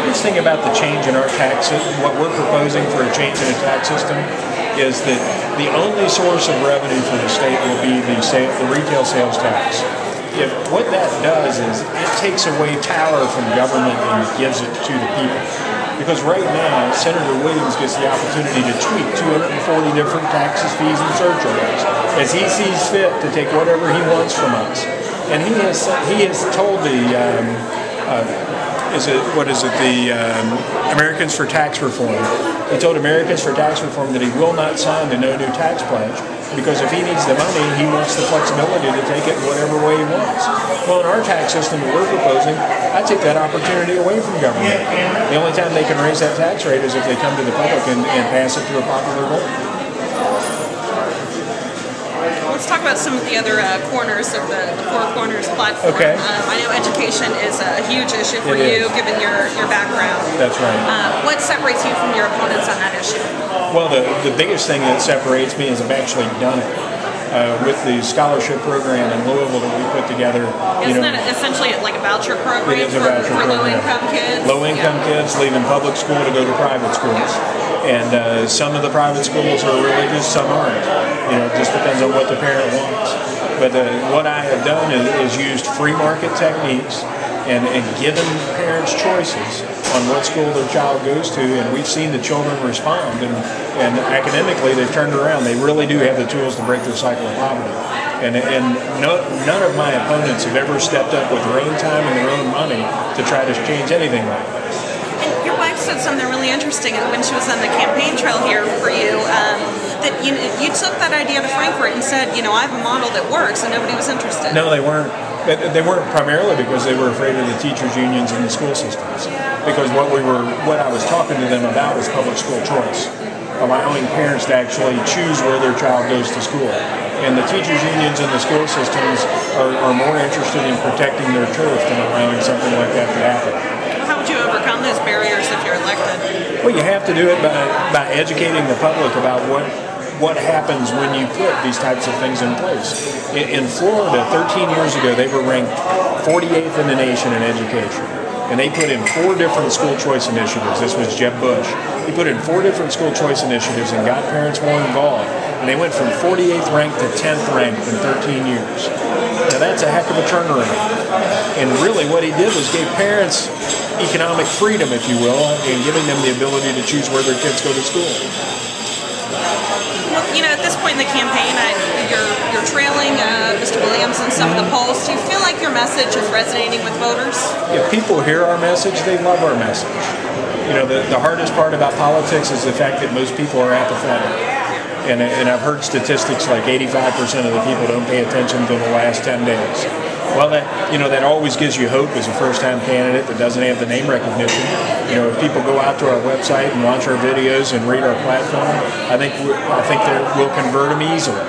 biggest thing about the change in our tax system, what we're proposing for a change in a tax system, is that the only source of revenue for the state will be the retail sales tax. If what that does is it takes away power from government and gives it to the people. Because right now, Senator Williams gets the opportunity to tweak 240 different taxes, fees, and surcharges as he sees fit to take whatever he wants from us. And he has told the Americans for Tax Reform. He told Americans for Tax Reform that he will not sign the No New Tax Pledge because if he needs the money, he wants the flexibility to take it whatever way he wants. Well, in our tax system that we're proposing, I take that opportunity away from government. The only time they can raise that tax rate is if they come to the public and pass it through a popular vote. Let's talk about some of the other corners of the Four Corners platform. Okay. I know education is a huge issue for you, given your background. That's right. What separates you from your opponents on that issue? Well, the biggest thing that separates me is I've actually done it. With the scholarship program in Louisville that we put together. Isn't that essentially like a voucher program for low-income kids? Low-income kids leaving public school to go to private schools. And some of the private schools are religious, some aren't. It just depends on what the parent wants. But what I have done is used free market techniques and given parents choices on what school their child goes to, and we've seen the children respond, and academically they've turned around. They really do have the tools to break their cycle of poverty. And none of my opponents have ever stepped up with their own time and their own money to try to change anything like this. And your wife said something really interesting when she was on the campaign trail here for you, that you took that idea to Frankfurt and said, I have a model that works, and nobody was interested. No, they weren't. They weren't primarily because they were afraid of the teachers' unions and the school systems. Because what I was talking to them about was public school choice, allowing parents to actually choose where their child goes to school. And the teachers' unions and the school systems are more interested in protecting their turf than allowing something like that to happen. How would you overcome those barriers if you're elected? Well, you have to do it by educating the public about what happens when you put these types of things in place. In Florida, 13 years ago, they were ranked 48th in the nation in education. And they put in 4 different school choice initiatives. This was Jeb Bush. He put in 4 different school choice initiatives and got parents more involved. And they went from 48th ranked to 10th ranked in 13 years. Now that's a heck of a turnaround. And really what he did was gave parents economic freedom, if you will, and giving them the ability to choose where their kids go to school. Well, at this point in the campaign, you're trailing Mr. Williams in some of the polls. Do you feel like your message is resonating with voters? If people hear our message, they love our message. The hardest part about politics is the fact that most people are apathetic. And I've heard statistics like 85% of the people don't pay attention until the last 10 days. Well, that always gives you hope as a first-time candidate that doesn't have the name recognition. If people go out to our website and watch our videos and read our platform, I think we'll convert them easily.